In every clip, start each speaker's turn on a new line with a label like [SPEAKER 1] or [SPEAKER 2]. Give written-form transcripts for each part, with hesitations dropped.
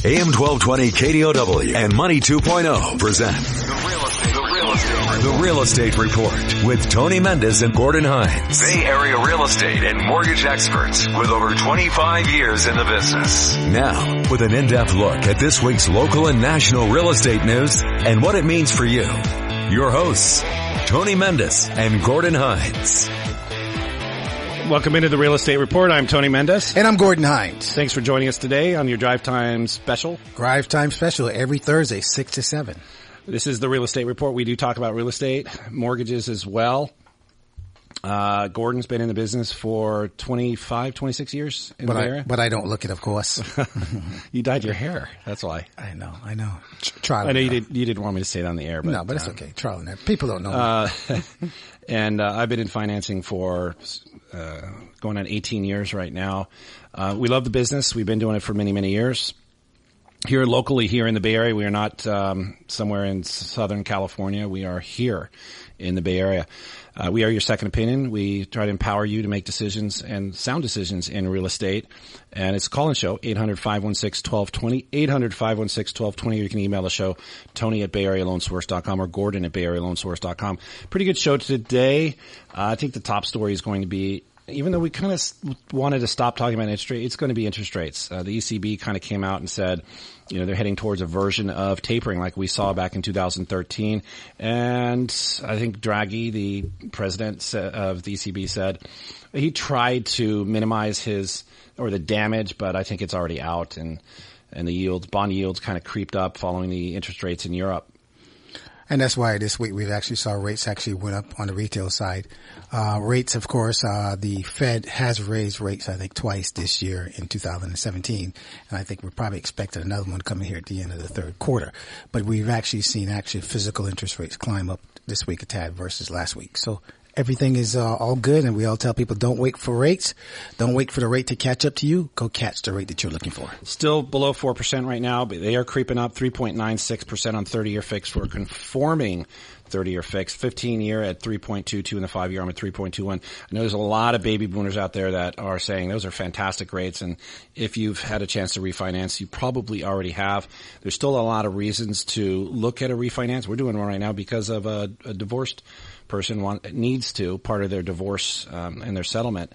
[SPEAKER 1] AM 1220 KDOW and Money 2.0 present The Real Estate Report with Tony Mendez and Gordon Hines. Bay Area real estate and mortgage experts with over 25 years in the business. Now, with an in-depth look at this week's local and national real estate news and what it means for you. Your hosts, Tony Mendez and Gordon Hines.
[SPEAKER 2] Welcome into the Real Estate Report. I'm Tony Mendez.
[SPEAKER 3] And I'm Gordon Hines.
[SPEAKER 2] Thanks for joining us today on your Drive Time Special.
[SPEAKER 3] Drive Time Special every Thursday, 6 to 7.
[SPEAKER 2] This is the Real Estate Report. We do talk about real estate, mortgages as well. Gordon's been in the business for 25, 26 years in the Bay Area.
[SPEAKER 3] But I don't look it, of course.
[SPEAKER 2] You dyed your hair. That's why.
[SPEAKER 3] I know. Trial
[SPEAKER 2] I know you didn't want me to say it on the air. But,
[SPEAKER 3] no, but it's okay. Trial and error. People don't know.
[SPEAKER 2] And I've been in financing for going on 18 years right now. We love the business. We've been doing it for many, many years. Here locally, here in the Bay Area, we are not somewhere in Southern California. We are here in the Bay Area. We are your second opinion. We try to empower you to make decisions and sound decisions in real estate. And it's a call-in show, 800-516-1220, 800-516-1220. Or you can email the show, Tony@BayAreaLoanSource.com or Gordon@BayAreaLoanSource.com. Pretty good show today. I think the top story is going to be, even though we kind of wanted to stop talking about interest rates, it's going to be interest rates. The ECB kind of came out and said, you know, they're heading towards a version of tapering like we saw back in 2013. And I think Draghi, the president of the ECB, said he tried to minimize the damage, but I think it's already out. And the bond yields kind of creeped up following the interest rates in Europe.
[SPEAKER 3] And that's why this week we've actually saw rates actually went up on the retail side. Rates, of course, the Fed has raised rates, I think, twice this year in 2017. And I think we're probably expecting another one coming here at the end of the third quarter. But we've actually seen physical interest rates climb up this week a tad versus last week. So everything is all good, and we all tell people don't wait for rates. Don't wait for the rate to catch up to you. Go catch the rate that you're looking for.
[SPEAKER 2] Still below 4% right now, but they are creeping up, 3.96% on 30-year fixed for conforming 30-year fixed, 15-year at 3.22, and the 5-year arm at 3.21. I know there's a lot of baby boomers out there that are saying those are fantastic rates, and if you've had a chance to refinance, you probably already have. There's still a lot of reasons to look at a refinance. We're doing one right now because of a divorced person needs to, part of their divorce and their settlement,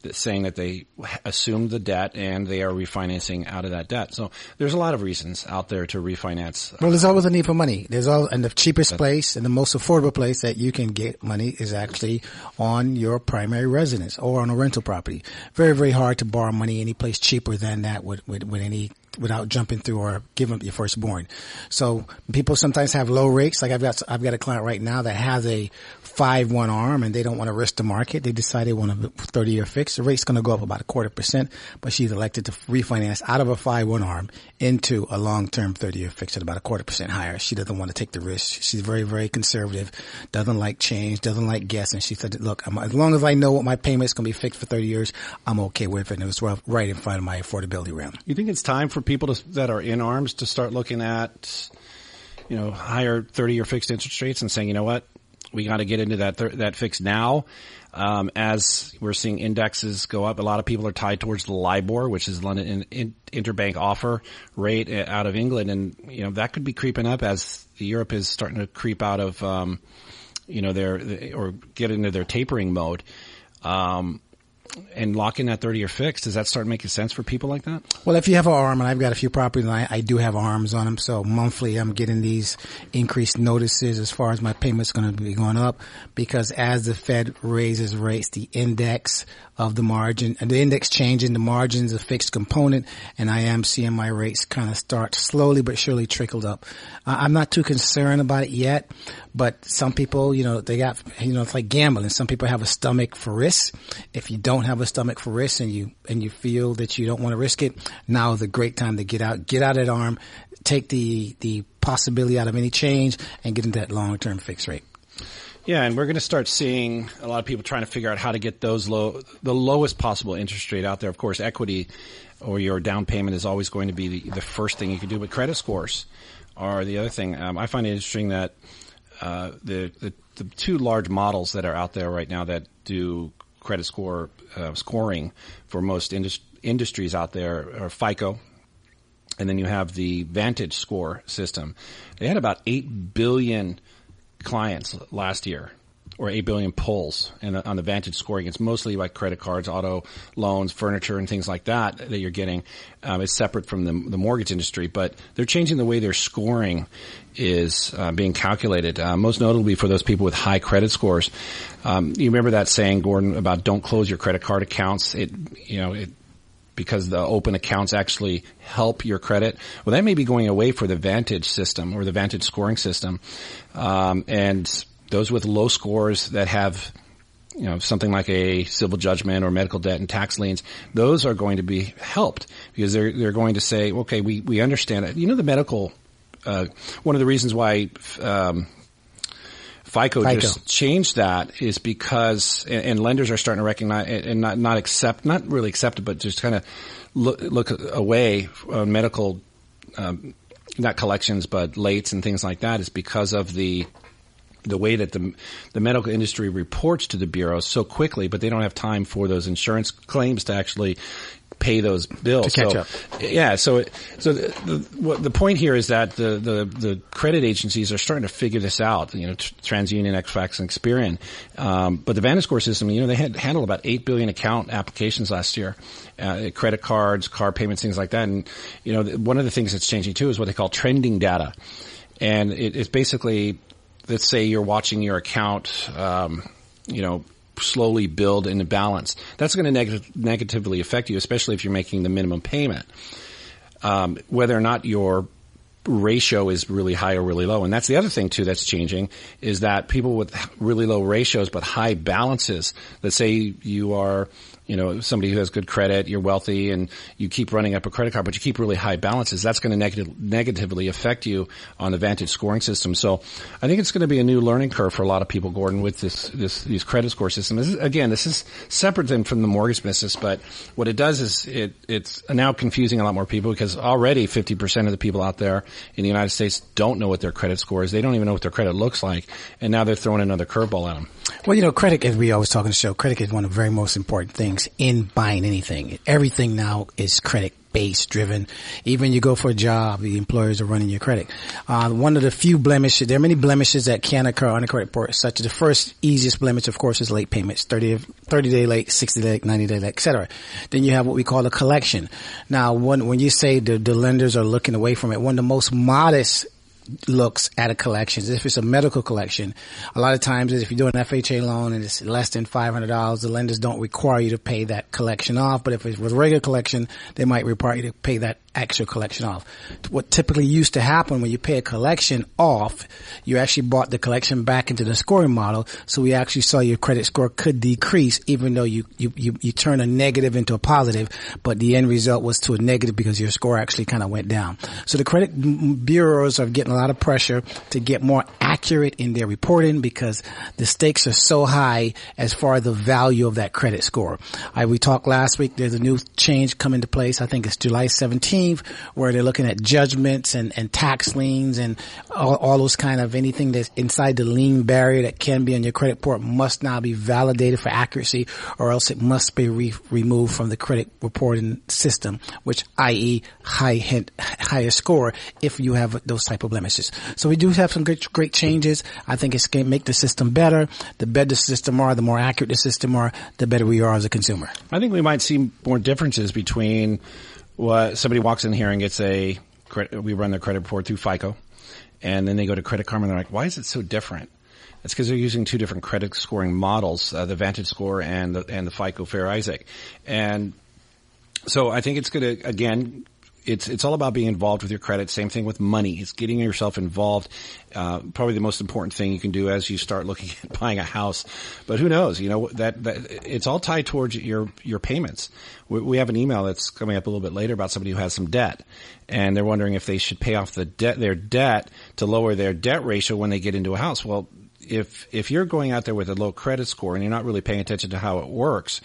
[SPEAKER 2] saying that they assumed the debt and they are refinancing out of that debt. So there's a lot of reasons out there to refinance.
[SPEAKER 3] Well, there's always a need for money. And the cheapest place and the most affordable place that you can get money is actually on your primary residence or on a rental property. Very, very hard to borrow money any place cheaper than that without jumping through or giving up your firstborn. So people sometimes have low rates. Like I've got a client right now that has a 5-1 arm and they don't want to risk the market. They decide they want a 30-year fix. The rate's going to go up about 0.25%, but she's elected to refinance out of a 5-1 arm into a long-term 30-year fix at about 0.25% higher. She doesn't want to take the risk. She's very, very conservative, doesn't like change, doesn't like guessing. She said, look, as long as I know what my payment's going to be fixed for 30 years, I'm okay with it. And it was right in front of my affordability realm.
[SPEAKER 2] You think it's time for people that are in arms to start looking at, higher 30-year fixed interest rates and saying, you know what, we got to get into that fix now. As we're seeing indexes go up, a lot of people are tied towards the LIBOR, which is London interbank offer rate out of England, and that could be creeping up as Europe is starting to creep out of or get into their tapering mode. And lock in that 30-year fix, does that start making sense for people like that?
[SPEAKER 3] Well, if you have an arm, and I've got a few properties, and I do have arms on them, so monthly I'm getting these increased notices as far as my payment's going to be going up, because as the Fed raises rates, the index of the margin, and the index changing, the margin's a fixed component, and I am seeing my rates kind of start slowly but surely trickled up. I'm not too concerned about it yet, but some people, they got, it's like gambling. Some people have a stomach for risk. If you don't have a stomach for risk and you feel that you don't want to risk it, now is a great time to get out of that arm, take the possibility out of any change and get into that long-term fixed rate.
[SPEAKER 2] Yeah, and we're going to start seeing a lot of people trying to figure out how to get the lowest possible interest rate out there. Of course, equity or your down payment is always going to be the first thing you can do, but credit scores are the other thing. I find it interesting that the two large models that are out there right now that do credit score scoring for most industries out there are FICO And then you have the Vantage Score system. They had about 8 billion clients last year, or 8 billion pulls on the Vantage scoring. It's mostly like credit cards, auto loans, furniture, and things like that you're getting. It's separate from the mortgage industry, but they're changing the way their scoring is being calculated, most notably for those people with high credit scores. You remember that saying, Gordon, about don't close your credit card accounts? Because the open accounts actually help your credit. Well, that may be going away for the Vantage system or the Vantage scoring system. And those with low scores that have, something like a civil judgment or medical debt and tax liens, those are going to be helped because they're going to say, okay, we understand it. The medical, one of the reasons why, FICO just changed that is because, and lenders are starting to recognize and not really accept it, but just kind of look away on medical, not collections, but lates and things like that is because of the way that the medical industry reports to the bureau so quickly, but they don't have time for those insurance claims to actually pay those bills.
[SPEAKER 3] To catch up.
[SPEAKER 2] Yeah. So the point here is that the credit agencies are starting to figure this out. TransUnion, Equifax, and Experian. But the VantageScore system, they had handled about 8 billion account applications last year, credit cards, car payments, things like that. And one of the things that's changing too is what they call trending data, and it's basically, let's say you're watching your account, slowly build into balance. That's going to negatively affect you, especially if you're making the minimum payment. Whether or not your ratio is really high or really low. And that's the other thing too that's changing is that people with really low ratios but high balances, let's say you are somebody who has good credit, you're wealthy, and you keep running up a credit card, but you keep really high balances, that's going to negatively affect you on the Vantage scoring system. So I think it's going to be a new learning curve for a lot of people, Gordon, with these credit score systems. This is separate from the mortgage business, but what it does is it's now confusing a lot more people because already 50% of the people out there in the United States don't know what their credit score is. They don't even know what their credit looks like, and now they're throwing another curveball at them.
[SPEAKER 3] Well, credit, as we always talk on the show, credit is one of the very most important things in buying anything. Everything now is credit-based driven. Even you go for a job, the employers are running your credit. One of the few blemishes, there are many blemishes that can occur on a credit report, such as the first easiest blemish, of course, is late payments, 30-day late, 60-day late, 90-day late, et cetera. Then you have what we call a collection. Now, when you say the lenders are looking away from it, one of the most modest looks at a collection. If it's a medical collection, a lot of times if you do an FHA loan and it's less than $500, the lenders don't require you to pay that collection off. But if it was a regular collection, they might require you to pay that actual collection off. What typically used to happen when you pay a collection off, you actually brought the collection back into the scoring model. So we actually saw your credit score could decrease even though you turn a negative into a positive, but the end result was to a negative because your score actually kind of went down. So the credit bureaus are getting a lot of pressure to get more accurate in their reporting because the stakes are so high as far as the value of that credit score. We talked last week, there's a new change come into place. I think it's July 17th, where they're looking at judgments and tax liens and all those kind of anything that's inside the lien barrier that can be on your credit report must now be validated for accuracy or else it must be removed from the credit reporting system, which i.e. higher score if you have those type of blemishes. So we do have some great changes. I think it's going to make the system better. The better the system are, the more accurate the system are, the better we are as a consumer.
[SPEAKER 2] I think we might see more differences between what somebody walks in here and gets we run their credit report through FICO, and then they go to Credit Karma and they're like, why is it so different? It's because they're using two different credit scoring models, the Vantage Score and the FICO Fair Isaac. And so I think it's going to, again, it's all about being involved with your credit. Same thing with money. It's getting yourself involved. Probably the most important thing you can do as you start looking at buying a house. But who knows? That it's all tied towards your payments. We have an email that's coming up a little bit later about somebody who has some debt, and they're wondering if they should pay off their debt to lower their debt ratio when they get into a house. Well, if you're going out there with a low credit score and you're not really paying attention to how it works,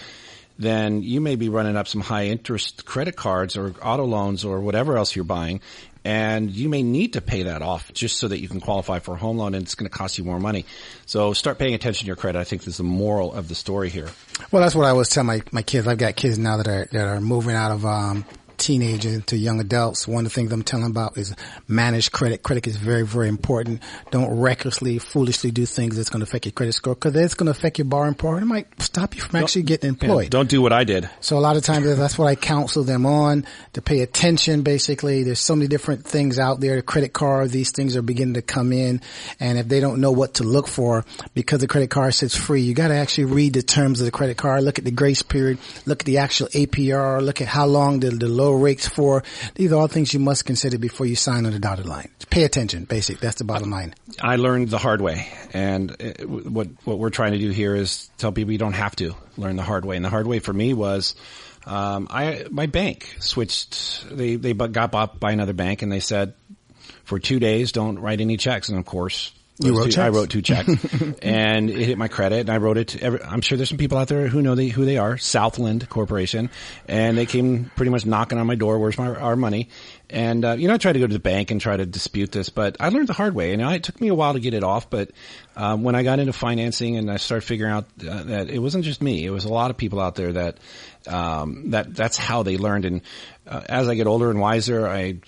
[SPEAKER 2] then you may be running up some high interest credit cards or auto loans or whatever else you're buying, and you may need to pay that off just so that you can qualify for a home loan, and it's going to cost you more money. So start paying attention to your credit. I think is the moral of the story here.
[SPEAKER 3] Well, that's what I always tell my kids. I've got kids now that are moving out of teenagers to young adults, one of the things I'm telling them about is manage credit. Credit is very, very important. Don't recklessly, foolishly do things that's going to affect your credit score, because it's going to affect your borrowing power. It might stop you from actually getting employed.
[SPEAKER 2] Yeah, don't do what I did.
[SPEAKER 3] So a lot of times that's what I counsel them on, to pay attention. Basically, there's so many different things out there. The credit card, these things are beginning to come in, and if they don't know what to look for, because the credit card says free, you got to actually read the terms of the credit card, look at the grace period, look at the actual APR, look at how long the low rates for. These are all things you must consider before you sign on the dotted line. Pay attention, basic. That's the bottom line.
[SPEAKER 2] I learned the hard way, and what we're trying to do here is tell people you don't have to learn the hard way. And the hard way for me was, my bank switched. They got bought by another bank, and they said, for 2 days, don't write any checks. And of course, I wrote 2 checks, and it hit my credit. And I wrote it to I'm sure there's some people out there who know who they are, Southland Corporation, and they came pretty much knocking on my door. Where's our money? And I tried to go to the bank and try to dispute this, but I learned the hard way. And it took me a while to get it off. But when I got into financing and I started figuring out that it wasn't just me, it was a lot of people out there that's how they learned. And as I get older and wiser, I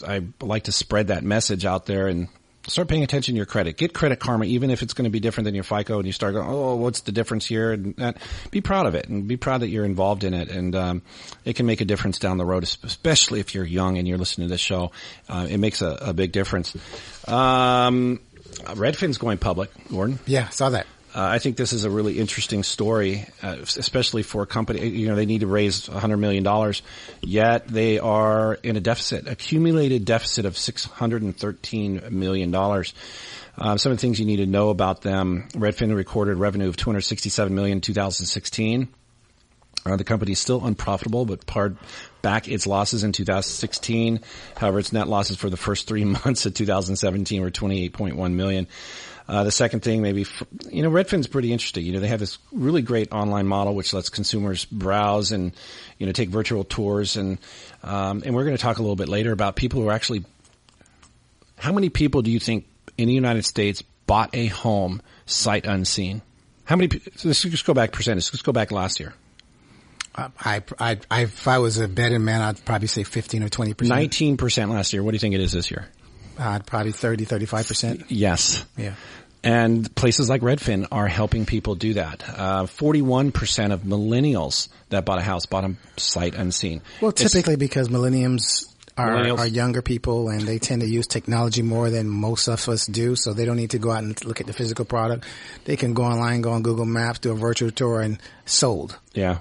[SPEAKER 2] like to spread that message out there and start paying attention to your credit. Get Credit Karma, even if it's going to be different than your FICO, and you start going, oh, what's the difference here? And be proud of it, and be proud that you're involved in it. And it can make a difference down the road, especially if you're young and you're listening to this show. It makes a big difference. Redfin's going public, Gordon.
[SPEAKER 3] Yeah, saw that.
[SPEAKER 2] I think this is a really interesting story, especially for a company. They need to raise $100 million, yet they are in a deficit, accumulated deficit of $613 million. Some of the things you need to know about them: Redfin recorded revenue of $267 million in 2016. The company is still unprofitable, but pared back its losses in 2016. However, its net losses for the first 3 months of 2017 were $28.1 million. The second thing, Redfin's pretty interesting. They have this really great online model which lets consumers browse and, take virtual tours. And we're going to talk a little bit later about people who are actually, how many people do you think in the United States bought a home sight unseen? How many, so let's just go back percentage. Let's go back last year.
[SPEAKER 3] If I was a betting man, I'd probably say 15 or 20%.
[SPEAKER 2] 19% last year. What do you think it is this year?
[SPEAKER 3] Probably 30, 35%.
[SPEAKER 2] Yes.
[SPEAKER 3] Yeah.
[SPEAKER 2] And places like Redfin are helping people do that. 41% of millennials that bought a house bought them sight unseen.
[SPEAKER 3] Well, typically because millennials are younger people, and they tend to use technology more than most of us do, so they don't need to go out and look at the physical product. They can go online, go on Google Maps, do a virtual tour, and sold.
[SPEAKER 2] Yeah.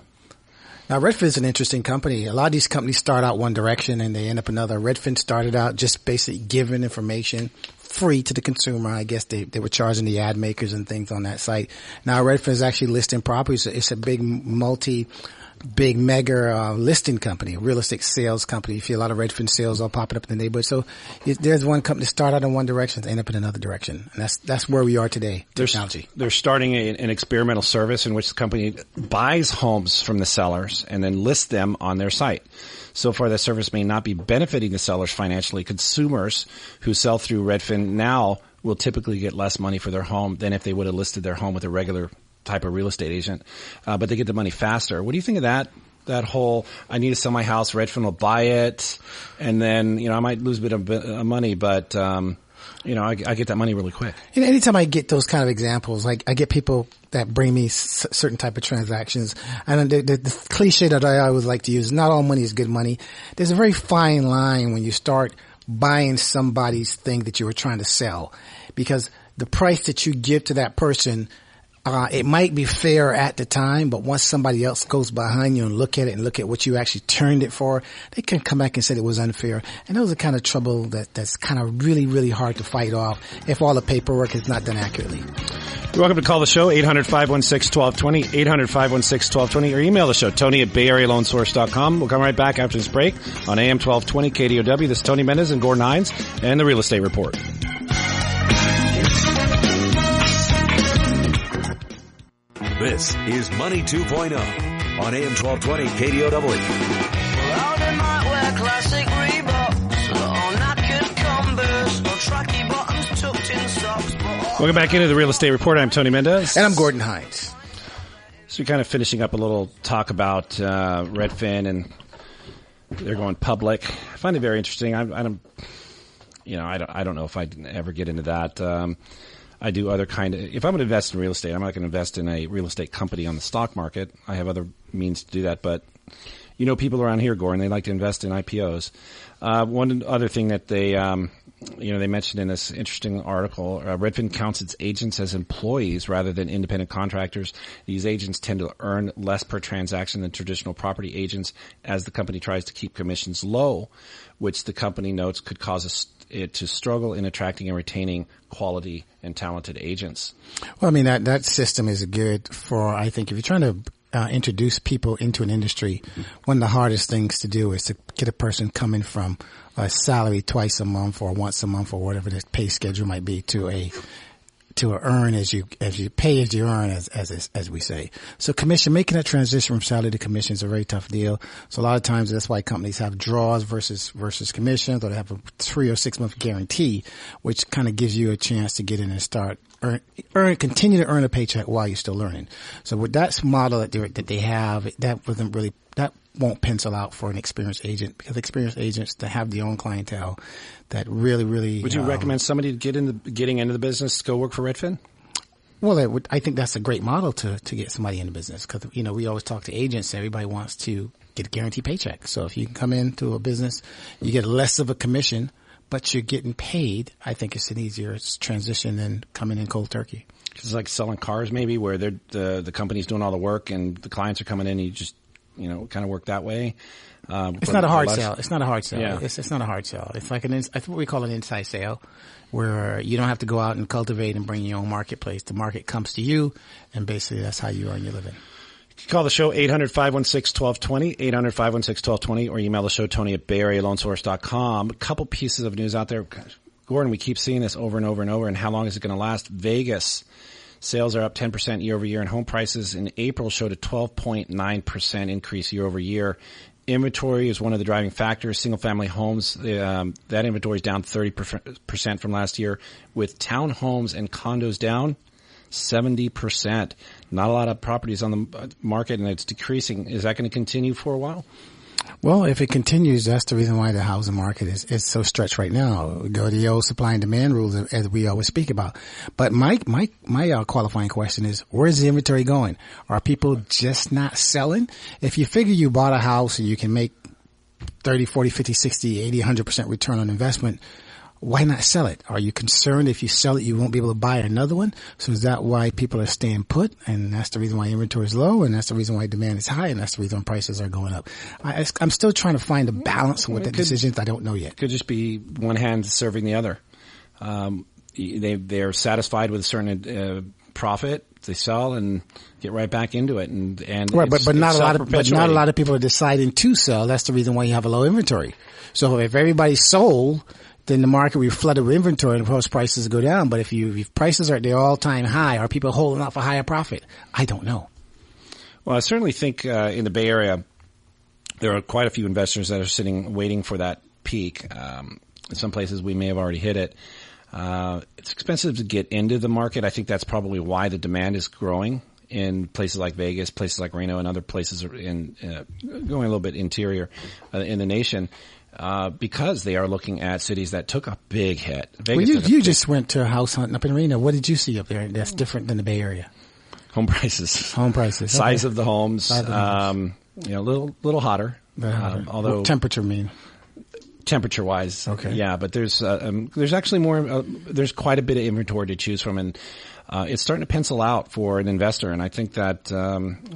[SPEAKER 3] Now, Redfin is an interesting company. A lot of these companies start out one direction and they end up another. Redfin started out just basically giving information free to the consumer. I guess they were charging the ad makers and things on that site. Now, Redfin is actually listing properties. It's a big mega listing company, real estate sales company. You see a lot of Redfin sales all popping up in the neighborhood. So there's one company start out in one direction, end up in another direction. And that's where we are today, technology.
[SPEAKER 2] They're starting an experimental service in which the company buys homes from the sellers and then lists them on their site. So far, that service may not be benefiting the sellers financially. Consumers who sell through Redfin now will typically get less money for their home than if they would have listed their home with a regular type of real estate agent, but they get the money faster. What do you think of that whole, I need to sell my house, Redfin will buy it, and then, I might lose a bit of money, but, I get that money really quick.
[SPEAKER 3] Anytime I get those kind of examples, like I get people that bring me certain type of transactions, and the cliche that I always like to use, not all money is good money. There's a very fine line when you start buying somebody's thing that you were trying to sell, because the price that you give to that person, it might be fair at the time, but once somebody else goes behind you and look at it and look at what you actually turned it for, they can come back and say it was unfair. And those are kind of trouble that's kind of really, really hard to fight off if all the paperwork is not done accurately.
[SPEAKER 2] You're welcome to call the show, 800-516-1220, 800-516-1220, or email the show, Tony@BayAreaLoanSource.com. We'll come right back after this break on AM 1220 KDOW. This is Tony Mendez and Gordon Hines and the Real Estate Report.
[SPEAKER 1] This is Money 2.0 on AM 1220 KDOW.
[SPEAKER 2] Welcome back into the Real Estate Report. I'm Tony Mendez.
[SPEAKER 3] And I'm Gordon Hines.
[SPEAKER 2] So we're kind of finishing up a little talk about Redfin and They're going public. I find it very interesting. I don't know if I'd ever get into that. I do other kind of, if I'm going to invest in real estate, I'm not going to invest in a real estate company on the stock market. I have other means to do that, but people around here, Gordon, they like to invest in IPOs. One other thing that they mentioned in this interesting article, Redfin counts its agents as employees rather than independent contractors. These agents tend to earn less per transaction than traditional property agents as the company tries to keep commissions low, which the company notes could cause it to struggle in attracting and retaining quality and talented agents.
[SPEAKER 3] Well, I mean, that system is good for, I think, if you're trying to introduce people into an industry, one of the hardest things to do is to get a person coming from a salary twice a month or once a month or whatever the pay schedule might be to earn as you pay as you earn, as we say. So making that transition from salary to commission is a very tough deal. So a lot of times that's why companies have draws versus commissions, or they have a 3 or 6 month guarantee, which kind of gives you a chance to get in and start continue to earn a paycheck while you're still learning. So with that model that they have, that won't pencil out for an experienced agent, because experienced agents that have their own clientele that really.
[SPEAKER 2] Would you recommend somebody getting into the business go work for Redfin?
[SPEAKER 3] Well, I think that's a great model to get somebody in the business, because we always talk to agents. Everybody wants to get a guaranteed paycheck. So if you can come into a business, you get less of a commission, but you're getting paid. I think it's an easier transition than coming in cold turkey.
[SPEAKER 2] It's like selling cars, maybe, where the company's doing all the work and the clients are coming in. And you just kind of work that way.
[SPEAKER 3] It's not a hard sell. It's not a hard sell.
[SPEAKER 2] Yeah.
[SPEAKER 3] It's not a hard sell. It's like I think what we call an inside sale, where you don't have to go out and cultivate and bring your own marketplace. The market comes to you, and basically that's how you earn your living.
[SPEAKER 2] You can call the show 800-516-1220, 800-516-1220, or email the show, Tony@BayAreaLoanSource.com. A couple pieces of news out there. Gordon, we keep seeing this over and over and over, and how long is it going to last? Vegas. Sales are up 10% year over year, and home prices in April showed a 12.9% increase year over year. Inventory is one of the driving factors. Single-family homes, that inventory is down 30% from last year, with townhomes and condos down 70%. Not a lot of properties on the market, and it's decreasing. Is that going to continue for a while?
[SPEAKER 3] Well, if it continues, that's the reason why the housing market is so stretched right now. We go to the old supply and demand rules, as we always speak about. But my qualifying question is, where's the inventory going? Are people just not selling? If you figure you bought a house and you can make 30, 40, 50, 60, 80, 100% return on investment, why not sell it? Are you concerned if you sell it, you won't be able to buy another one? So is that why people are staying put? And that's the reason why inventory is low, and that's the reason why demand is high, and that's the reason why prices are going up. I'm still trying to find a balance with the decisions I don't know yet.
[SPEAKER 2] Could just be one hand serving the other. They're satisfied with a certain profit. They sell and get right back into it, and
[SPEAKER 3] right, but not a lot of people are deciding to sell. That's the reason why you have a low inventory. So if everybody's sold, then the market will be flooded with inventory and house prices go down. But if prices are at their all-time high, are people holding out for higher profit? I don't know.
[SPEAKER 2] Well, I certainly think in the Bay Area, there are quite a few investors that are sitting waiting for that peak. In some places, we may have already hit it. It's expensive to get into the market. I think that's probably why the demand is growing in places like Vegas, places like Reno, and other places going a little bit interior in the nation. Because they are looking at cities that took a big hit. Vegas
[SPEAKER 3] you just went to a house hunting up in Reno. What did you see up there that's different than the Bay Area?
[SPEAKER 2] Home prices. Size of the homes. A little hotter. Although
[SPEAKER 3] what temperature mean?
[SPEAKER 2] Temperature wise.
[SPEAKER 3] Okay.
[SPEAKER 2] Yeah, but there's actually more, there's quite a bit of inventory to choose from, and it's starting to pencil out for an investor, and I think that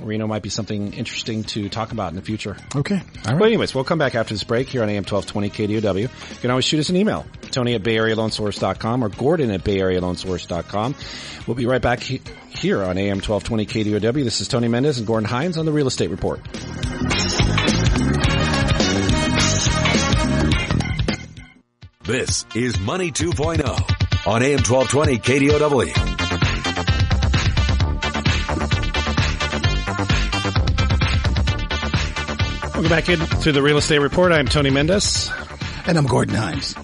[SPEAKER 2] Reno might be something interesting to talk about in the future.
[SPEAKER 3] Okay. All right.
[SPEAKER 2] Well, anyways, we'll come back after this break here on AM 1220 KDOW. You can always shoot us an email, Tony@BayAreaLoanSource.com or Gordon@BayAreaLoanSource.com. We'll be right back here on AM 1220 KDOW. This is Tony Mendez and Gordon Hines on the Real Estate Report.
[SPEAKER 1] This is Money 2.0 on AM 1220 KDOW.
[SPEAKER 2] Welcome back into the Real Estate Report. I'm Tony Mendez.
[SPEAKER 3] And I'm Gordon Hines.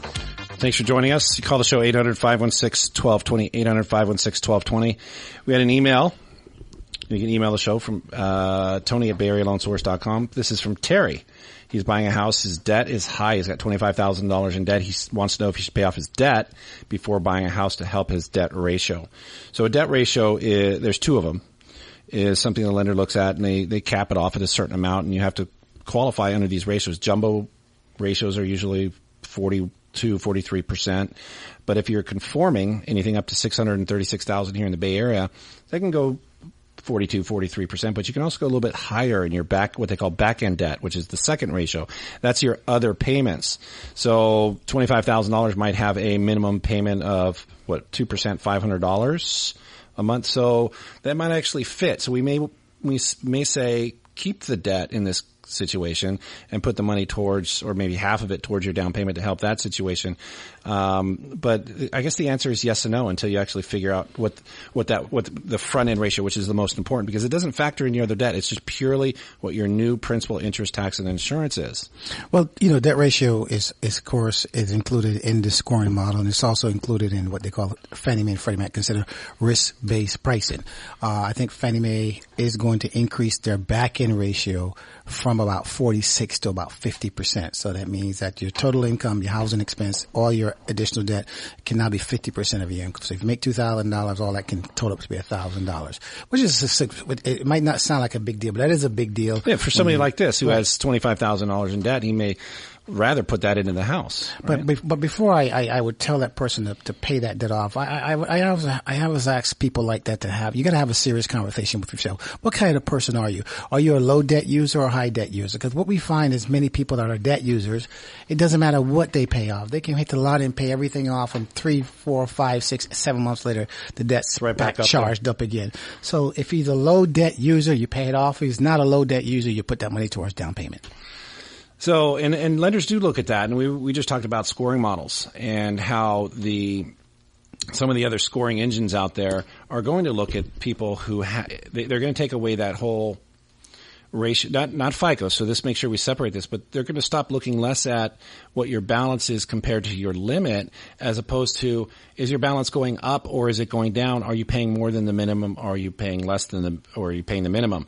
[SPEAKER 2] Thanks for joining us. You call the show 800-516-1220, 800-516-1220. We had an email You can email the show from Tony at BayAreaLoanSource.com. This is from Terry. He's buying a house. His debt is high. He's got $25,000 in debt. He wants to know if he should pay off his debt before buying a house to help his debt ratio. So a debt ratio there's two of them, is something the lender looks at, and they cap it off at a certain amount, and you have to qualify under these ratios. Jumbo ratios are usually 42, 43%. But if you're conforming, anything up to $636,000 here in the Bay Area, they can go 42, 43%, but you can also go a little bit higher in your what they call back-end debt, which is the second ratio. That's your other payments. So $25,000 might have a minimum payment of, 2%, $500 a month. So that might actually fit. So we may say, keep the debt in this situation and put the money towards, or maybe half of it towards your down payment to help that situation. But I guess the answer is yes and no until you actually figure out what the front end ratio, which is the most important, because it doesn't factor in your other debt. It's just purely what your new principal, interest, tax, and insurance is.
[SPEAKER 3] Well, debt ratio is of course included in the scoring model, and it's also included in what they call Fannie Mae and Freddie Mac consider risk-based pricing. I think Fannie Mae is going to increase their back end ratio from about 46 to about 50%. So that means that your total income, your housing expense, all your additional debt can now be 50% of your income. So if you make $2,000, all that can total up to be $1,000, which is it might not sound like a big deal, but that is a big deal.
[SPEAKER 2] Yeah, for somebody like this who has $25,000 in debt, he may rather put that into the house. Right?
[SPEAKER 3] But before I would tell that person to pay that debt off, I always ask people like that you got to have a serious conversation with yourself. What kind of person are you? Are you a low debt user or a high debt user? Because what we find is many people that are debt users, it doesn't matter what they pay off. They can hit the lot and pay everything off, and 3, 4, 5, 6, 7 months later, the debt's
[SPEAKER 2] right back up
[SPEAKER 3] charged up again. So if he's a low debt user, you pay it off. If he's not a low debt user, you put that money towards down payment.
[SPEAKER 2] So, and lenders do look at that, and we just talked about scoring models and how some of the other scoring engines out there are going to look at people who they're going to take away that whole ratio, not FICO. So this makes sure we separate this, but they're going to stop looking less at what your balance is compared to your limit, as opposed to, is your balance going up or is it going down? Are you paying more than the minimum? Or are you paying less than or are you paying the minimum?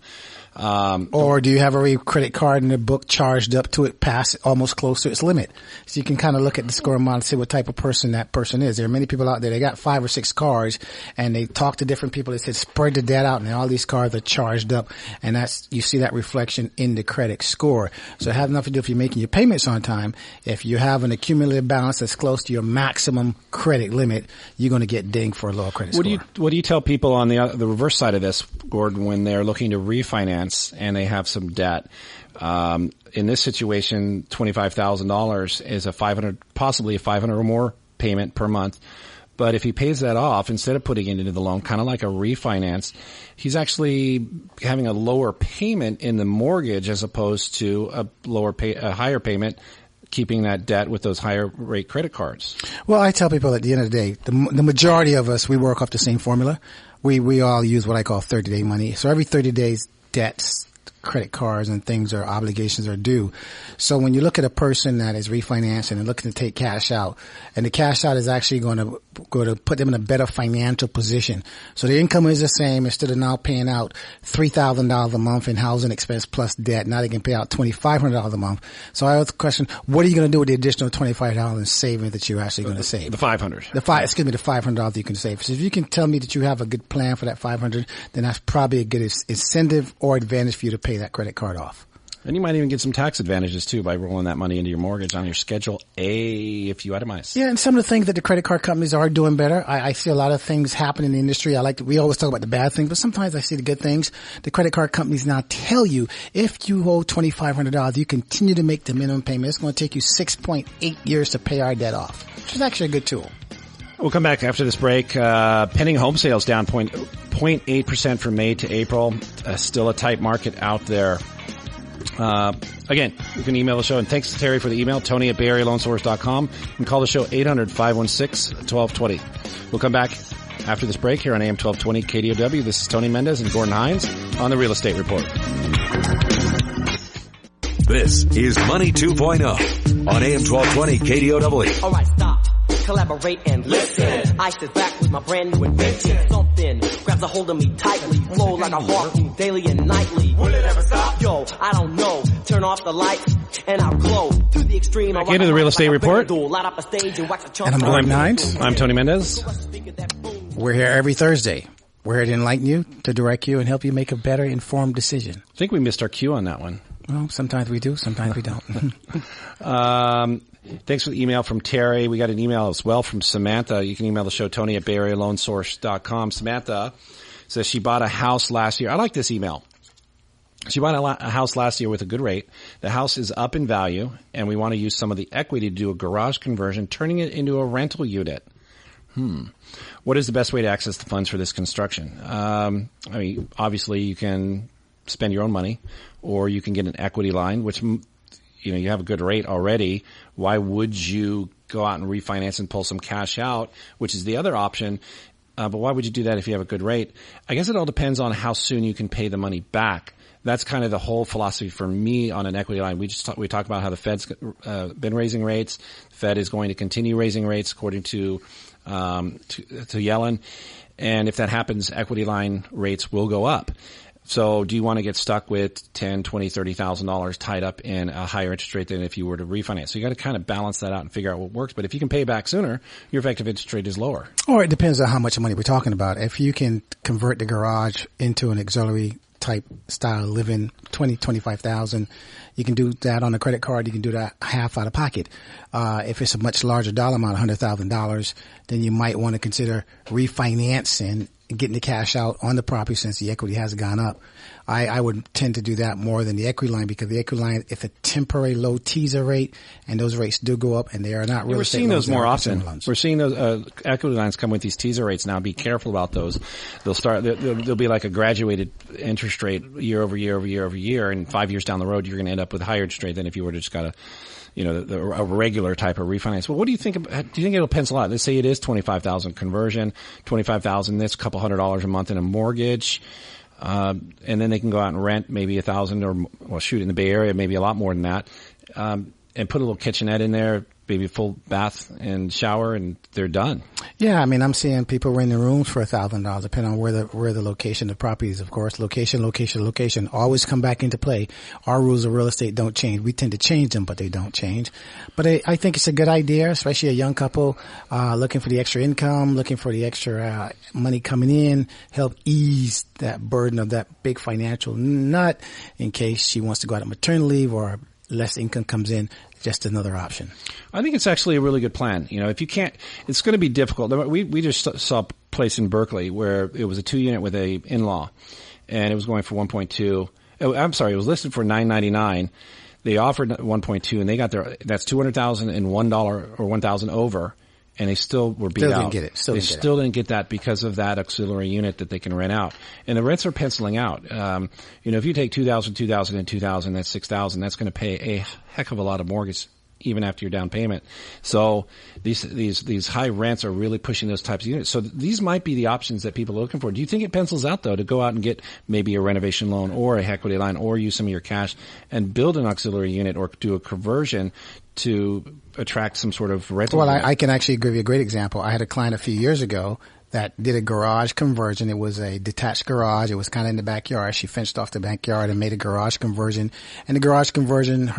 [SPEAKER 3] Or do you have a credit card in the book charged up to it past almost close to its limit? So you can kind of look at the score model and see what type of person that person is. There are many people out there, they got 5 or 6 cars, and they talk to different people. They said spread the debt out, and all these cars are charged up, and you see that reflection in the credit score. So it has nothing to do if you're making your payments on time. If you have an accumulative balance that's close to your maximum credit limit, you're going to get dinged for a lower credit score.
[SPEAKER 2] What do you tell people on the reverse side of this, Gordon, when they're looking to refinance and they have some debt? In this situation, $25,000 is possibly a $500 or more payment per month. But if he pays that off, instead of putting it into the loan, kind of like a refinance, he's actually having a lower payment in the mortgage as opposed to a higher payment, keeping that debt with those higher rate credit cards.
[SPEAKER 3] Well, I tell people at the end of the day, the majority of us, we work off the same formula. We all use what I call 30-day money. So every 30 days, debts, credit cards, and things or obligations are due. So when you look at a person that is refinancing and looking to take cash out, and the cash out is actually going to put them in a better financial position. So the income is the same. Instead of now paying out $3,000 a month in housing expense plus debt, now they can pay out $2,500 a month. So I ask the question, what are you going to do with the additional $25 in savings that you're actually going to save?
[SPEAKER 2] The $500.
[SPEAKER 3] The $500 you can save. So if you can tell me that you have a good plan for that $500, then that's probably a good incentive or advantage for you to pay that credit card off.
[SPEAKER 2] And you might even get some tax advantages too by rolling that money into your mortgage on your Schedule A if you itemize.
[SPEAKER 3] Yeah, and some of the things that the credit card companies are doing better. I see a lot of things happen in the industry. We always talk about the bad things, but sometimes I see the good things. The credit card companies now tell you if you owe $2,500, you continue to make the minimum payment. It's going to take you 6.8 years to pay our debt off, which is actually a good tool.
[SPEAKER 2] We'll come back after this break. Pending home sales down 0.8% from May to April. Still a tight market out there. Again, you can email the show, and thanks to Terry for the email, Tony at BayAreaLoanSource.com, and call the show 800-516-1220. We'll come back after this break here on AM 1220 KDOW. This is Tony Mendez and Gordon Hines on the Real Estate Report.
[SPEAKER 1] This is Money 2.0 on AM 1220 KDOW.
[SPEAKER 4] All right, stop, collaborate and listen. I sit back with my brand new invention. Something. grabs a hold of me tightly, flow like a harpoon daily and nightly. Will it ever stop? Yo, I don't know. Turn off the lights and I'll glow to the extreme.
[SPEAKER 2] Back into the Real Estate Report.
[SPEAKER 3] And I'm Gordon Hines.
[SPEAKER 2] I'm Tony Mendez.
[SPEAKER 3] We're here every Thursday. We're here to enlighten you, to direct you, and help you make a better informed decision.
[SPEAKER 2] I think we missed our cue on that one.
[SPEAKER 3] Well, sometimes we do, sometimes we don't.
[SPEAKER 2] Thanks for the email from Terry. We got an email as well from Samantha. You can email the show, Tony at BayAreaLoanSource.com. Samantha says she bought a house last year. I like this email. She bought a house last year with a good rate. The house is up in value, and we want to use some of the equity to do a garage conversion, turning it into a rental unit. What is the best way to access the funds for this construction? I mean, obviously you can spend your own money, or you can get an equity line, which, you know, you have a good rate already. Why would you go out and refinance and pull some cash out, which is the other option? But why would you do that if you have a good rate? I guess it all depends on how soon you can pay the money back. That's kind of the whole philosophy for me on an equity line. We talk about how the Fed's been raising rates. The Fed is going to continue raising rates according to Yellen. And if that happens, equity line rates will go up. So do you want to get stuck with $10,000, $20,000, $30,000 tied up in a higher interest rate than if you were to refinance? So you got to kind of balance that out and figure out what works. But if you can pay back sooner, your effective interest rate is lower.
[SPEAKER 3] Or it depends on how much money we're talking about. If you can convert the garage into an auxiliary type style living, 20, 25,000, you can do that on a credit card. You can do that half out of pocket. If it's a much larger dollar amount, $100,000, then you might want to consider refinancing and getting the cash out on the property since the equity has gone up. I would tend to do that more than the equity line, because the equity line, it's a temporary low teaser rate, and those rates do go up, and they are not real estate loans.
[SPEAKER 2] We're seeing those more often. We're seeing those equity lines come with these teaser rates now. Be careful about those. They'll be like a graduated interest rate year over year over year over year, and 5 years down the road, you're going to end up with a higher interest rate than if you were to just got a regular type of refinance. Well, what do you think? Do you think it'll pencil out? Let's say it is $25,000 conversion, $25,000. That's a couple $100 a month in a mortgage, and then they can go out and rent maybe $1,000 or shoot in the Bay Area, maybe a lot more than that, and put a little kitchenette in there, maybe a full bath and shower, and they're done. Yeah,
[SPEAKER 3] I mean, I'm seeing people renting rooms for $1,000, depending on where the location of the property is, of course. Location always come back into play. Our rules of real estate don't change. We tend to change them, but they don't change. But I think it's a good idea, especially a young couple, looking for the extra income, looking for the extra, money coming in, help ease that burden of that big financial nut in case she wants to go out on maternity leave or less income comes in. Just another option.
[SPEAKER 2] I think it's actually a really good plan. You know, if you can't, it's going to be difficult. We just saw a place in Berkeley where it was a 2-unit with a in-law, and it was going for 1.2. I'm sorry, it was listed for $999. They offered 1.2, and they got that's $200,000 and $1 or $1,000 over, and they still were beat out.
[SPEAKER 3] They
[SPEAKER 2] still didn't get that because of that auxiliary unit that they can rent out. And the rents are penciling out. You know, if you take $2,000, $2,000, and $2,000, that's $6,000. That's going to pay a heck of a lot of mortgage even after your down payment. So these high rents are really pushing those types of units. So these might be the options that people are looking for. Do you think it pencils out, though, to go out and get maybe a renovation loan or a equity line or use some of your cash and build an auxiliary unit or do a conversion to attract some sort of rental?
[SPEAKER 3] Well, I can actually give you a great example. I had a client a few years ago that did a garage conversion. It was a detached garage. It was kind of in the backyard. She fenced off the backyard and made a garage conversion. And the garage conversion,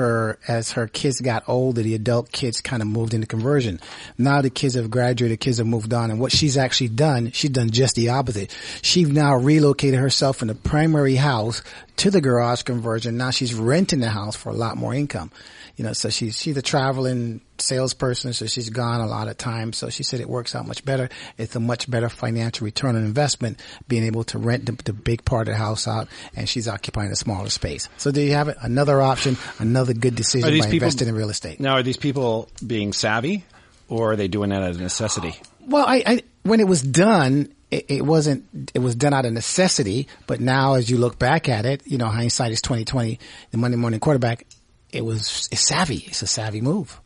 [SPEAKER 3] as her kids got older, the adult kids kind of moved into conversion. Now the kids have graduated, kids have moved on. And what she's actually done, she's done just the opposite. She's now relocated herself from the primary house to the garage conversion. Now she's renting the house for a lot more income. You know, so she's a traveling salesperson, so she's gone a lot of times. So she said it works out much better. It's a much better financial return on investment, being able to rent the big part of the house out, and she's occupying a smaller space. So there you have it. Another option, another good decision by investing in real estate.
[SPEAKER 2] Now, are these people being savvy, or are they doing that as a necessity?
[SPEAKER 3] Well, I when it was done, it was done out of necessity, but now as you look back at it, you know, hindsight is 20/20. The Monday morning quarterback, it's savvy. It's a savvy move.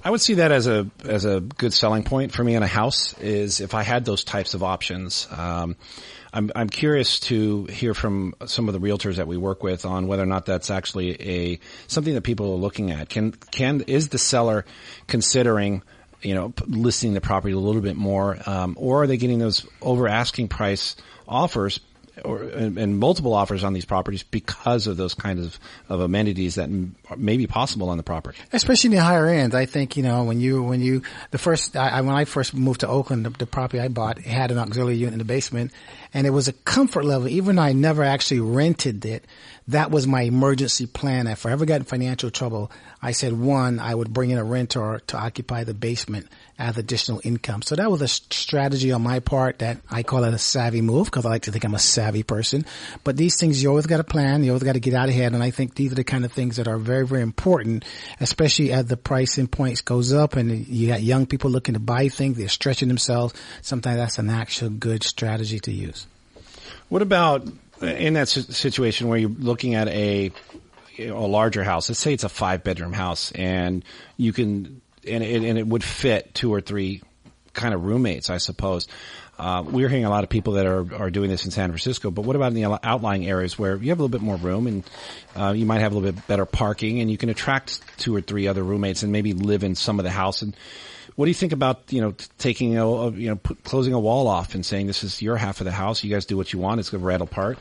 [SPEAKER 2] I would see that as a good selling point for me in a house is if I had those types of options. I'm curious to hear from some of the realtors that we work with on whether or not that's actually something that people are looking at. Is the seller considering listing the property a little bit more, or are they getting those over asking price offers and multiple offers on these properties because of those kinds of amenities that may be possible on the property?
[SPEAKER 3] Especially in the higher end. I think, when I first moved to Oakland, the property I bought had an auxiliary unit in the basement, and it was a comfort level. Even though I never actually rented it, that was my emergency plan. If I ever got in financial trouble, I said, one, I would bring in a renter to occupy the basement as additional income. So that was a strategy on my part that I call it a savvy move, because I like to think I'm a savvy person. But these things, you always got to plan. You always got to get out ahead. And I think these are the kind of things that are very, very important, especially as the pricing points goes up and you got young people looking to buy things. They're stretching themselves. Sometimes that's an actual good strategy to use. What about in that situation where you're looking at a larger house? Let's say it's a 5-bedroom house, and you can, and it would fit 2 or 3 kind of roommates, I suppose. We're hearing a lot of people that are doing this in San Francisco, but what about in the outlying areas where you have a little bit more room and you might have a little bit better parking, and you can attract 2 or 3 other roommates and maybe live in some of the house? And what do you think about, taking closing a wall off and saying this is your half of the house, you guys do what you want, it's going to rattle apart?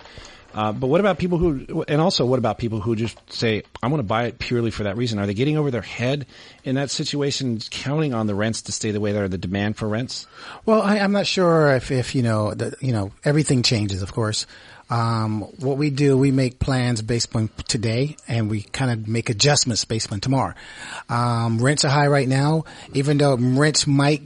[SPEAKER 3] But what about people what about people who just say, I want to buy it purely for that reason? Are they getting over their head in that situation, counting on the rents to stay the way they are, the demand for rents? Well, I'm not sure if everything changes, of course. What we do, we make plans based on today, and we kind of make adjustments based on tomorrow. Rents are high right now, even though rents might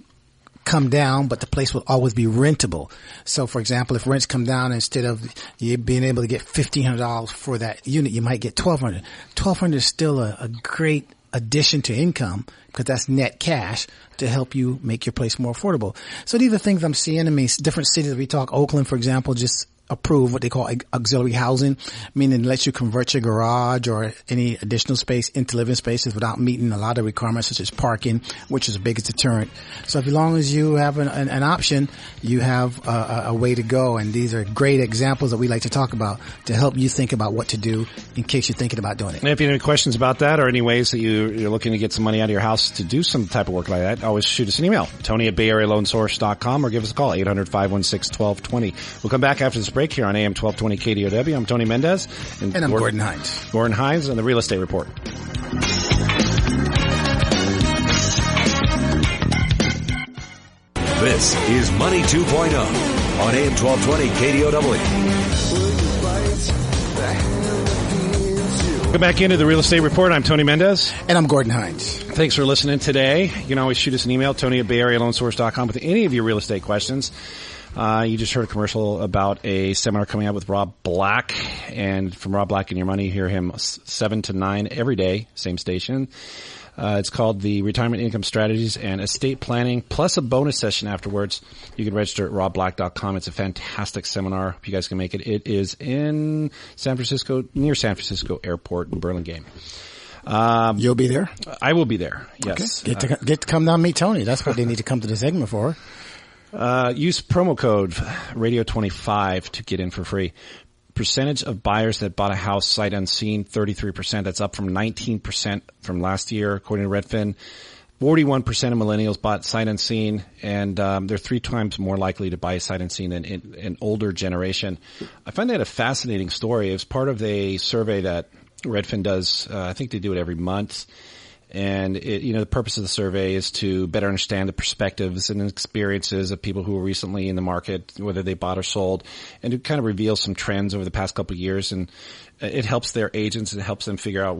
[SPEAKER 3] come down, but the place will always be rentable. So, for example, if rents come down, instead of you being able to get $1,500 for that unit, you might get $1,200. $1,200 is still a great addition to income, because that's net cash to help you make your place more affordable. So these are things I'm seeing. I mean, different cities, we talk Oakland, for example, just approve what they call auxiliary housing, meaning it lets you convert your garage or any additional space into living spaces without meeting a lot of requirements such as parking, which is the biggest deterrent. So as long as you have an option, you have a way to go. And these are great examples that we like to talk about to help you think about what to do in case you're thinking about doing it. And if you have any questions about that, or any ways that you're looking to get some money out of your house to do some type of work like that, always shoot us an email, Tony@BayAreaLoanSource.com, or give us a call, 800-516-1220. We'll come back after this break here on AM 1220 KDOW. I'm Tony Mendez. And I'm Gordon Hines.
[SPEAKER 2] Gordon Hines on the Real Estate Report.
[SPEAKER 1] This is Money 2.0 on AM 1220 KDOW.
[SPEAKER 2] Welcome back into the Real Estate Report. I'm Tony Mendez.
[SPEAKER 3] And I'm Gordon Hines.
[SPEAKER 2] Thanks for listening today. You can always shoot us an email, Tony@BayAreaLoanSource.com, with any of your real estate questions. You just heard a commercial about a seminar coming up with Rob Black, and from Rob Black and Your Money, you hear him 7 to 9 every day, same station. It's called the Retirement Income Strategies and Estate Planning, plus a bonus session afterwards. You can register at robblack.com. It's a fantastic seminar. If you guys can make it, it is in San Francisco, near San Francisco Airport in Burlingame.
[SPEAKER 3] You'll be there?
[SPEAKER 2] I will be there, yes.
[SPEAKER 3] Okay. Get to come down and meet Tony. That's what they need to come to the segment for.
[SPEAKER 2] Use promo code Radio25 to get in for free. Percentage of buyers that bought a house sight unseen, 33%. That's up from 19% from last year, according to Redfin. 41% of millennials bought sight unseen, and they're 3 times more likely to buy sight unseen than an older generation. I find that a fascinating story. It was part of a survey that Redfin does. I think they do it every month. And the purpose of the survey is to better understand the perspectives and experiences of people who were recently in the market, whether they bought or sold, and to kind of reveal some trends over the past couple of years. And it helps their agents, and it helps them figure out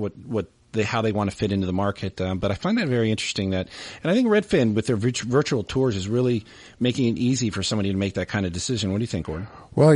[SPEAKER 2] how they want to fit into the market. But I find that very interesting and I think Redfin with their virtual tours is really making it easy for somebody to make that kind of decision. What do you think, Gordon? Well,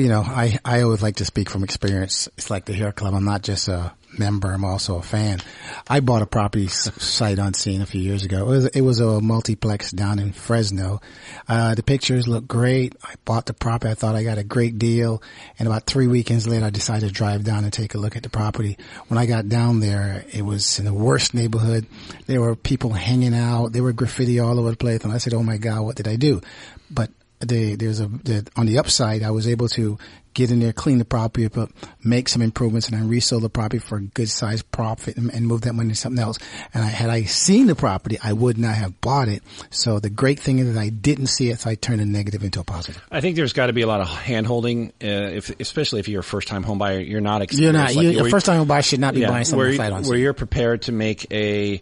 [SPEAKER 3] I always like to speak from experience. It's like the Hair Club. I'm not just a member. I'm also a fan. I bought a property sight unseen a few years ago. It was a multiplex down in Fresno. The pictures look great. I bought the property. I thought I got a great deal. And about 3 weekends later, I decided to drive down and take a look at the property. When I got down there, it was in the worst neighborhood. There were people hanging out. There were graffiti all over the place. And I said, oh my God, what did I do? But on the upside, I was able to get in there, clean the property up, make some improvements, and then resell the property for a good sized profit and move that money to something else. And had I seen the property, I would not have bought it. So the great thing is that I didn't see it, so I turned a negative into a positive.
[SPEAKER 2] I think there's got to be a lot of hand-holding, especially if you're a first-time home buyer. You're not
[SPEAKER 3] experienced. A first-time home buyer should not be buying something flat on.
[SPEAKER 2] Where you're prepared to make a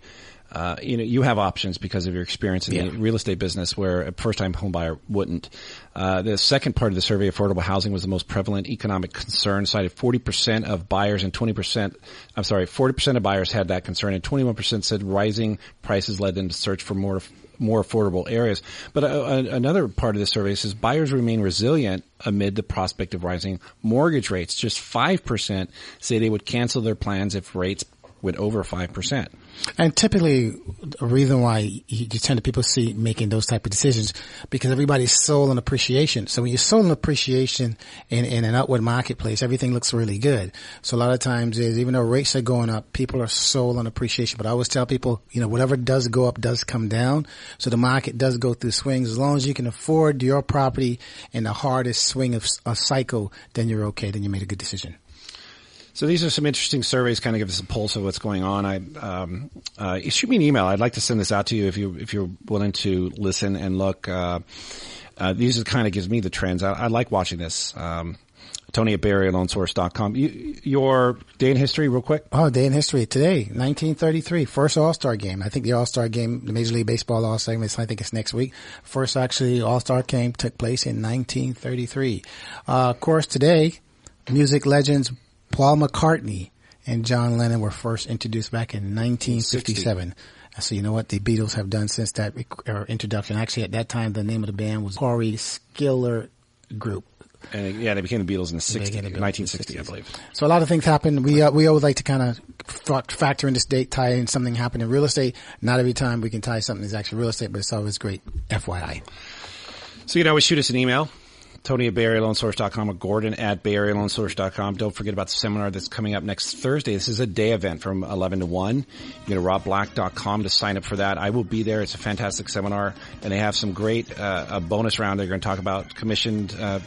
[SPEAKER 2] you have options because of your experience in the real estate business where a first-time home buyer wouldn't. The second part of the survey, affordable housing, was the most prevalent economic concern, cited 40% of buyers and 40% of buyers had that concern, and 21% said rising prices led them to search for more affordable areas. But another part of the survey says buyers remain resilient amid the prospect of rising mortgage rates. Just 5% say they would cancel their plans if rates went over 5%.
[SPEAKER 3] And typically, a reason why you tend to people see making those type of decisions because everybody's sold on appreciation. So when you're sold on appreciation in an upward marketplace, everything looks really good. So a lot of times, even though rates are going up, people are sold on appreciation. But I always tell people, whatever does go up does come down. So the market does go through swings. As long as you can afford your property in the hardest swing of a cycle, then you're okay. Then you made a good decision.
[SPEAKER 2] So these are some interesting surveys, kind of give us a pulse of what's going on. Shoot me an email. I'd like to send this out to you if you're willing to listen and look. These are kind of gives me the trends. I like watching this. Tony at BayAreaLoanSource.com. Your day in history, real quick.
[SPEAKER 3] Oh, day in history today, 1933, first All-Star game. I think the All-Star game, the Major League Baseball All-Star game, I think it's next week. First actually All-Star game took place in 1933. Of course, today, music legends Paul McCartney and John Lennon were first introduced back in 1957. So you know what the Beatles have done since that introduction. Actually, at that time, the name of the band was Corey Skiller Group.
[SPEAKER 2] And they became the Beatles in 1960, I believe.
[SPEAKER 3] So a lot of things happened. We always like to kind of factor in this date, tie in something happened in real estate. Not every time we can tie something that's actually real estate, but it's always great. FYI.
[SPEAKER 2] So you can always shoot us an email. Tony at BayAreaLoanSource.com or Gordon at BayAreaLoanSource.com. Don't forget about the seminar that's coming up next Thursday. This is a day event from 11 to 1. You go to robblack.com to sign up for that. I will be there. It's a fantastic seminar, and they have some great a bonus round. They're going to talk about commissioned, I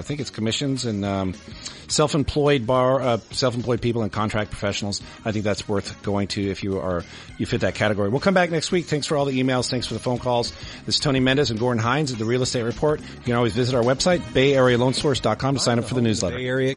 [SPEAKER 2] think it's commissions and self-employed people and contract professionals. I think that's worth going to if you fit that category. We'll come back next week. Thanks for all the emails. Thanks for the phone calls. This is Tony Mendez and Gordon Hines at the Real Estate Report. You can always visit our website, BayAreaLoanSource.com, to sign up for the newsletter.